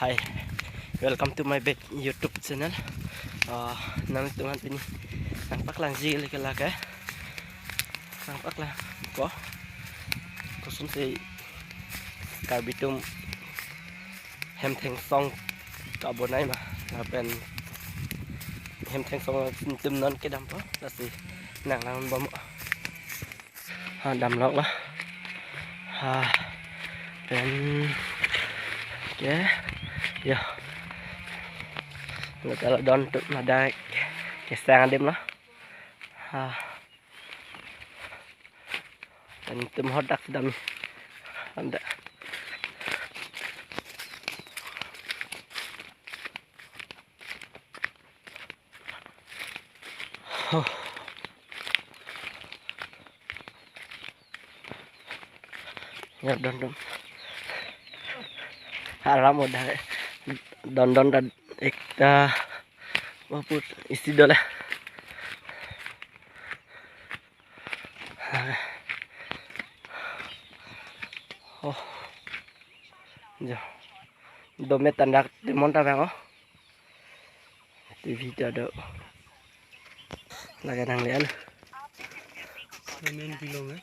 Hi, welcome to my back YouTube channel. Nang tungan pini, nang paklang zil kelak nang paklang ko, kusum si karbitum hem theng song kabonai ma, pen hem theng song tum non ke dam po, nasi nang nang bom, dam lok lah, pen ke, ya. Kalau don untuk ada kesang dem lah. Dan itu hodak sedang ada. Ya don. Haram udah don dan ekta maupun isi dolah. Jo. Domet tanda demonta bang oh. TV ada. Lagi nang lian. Main film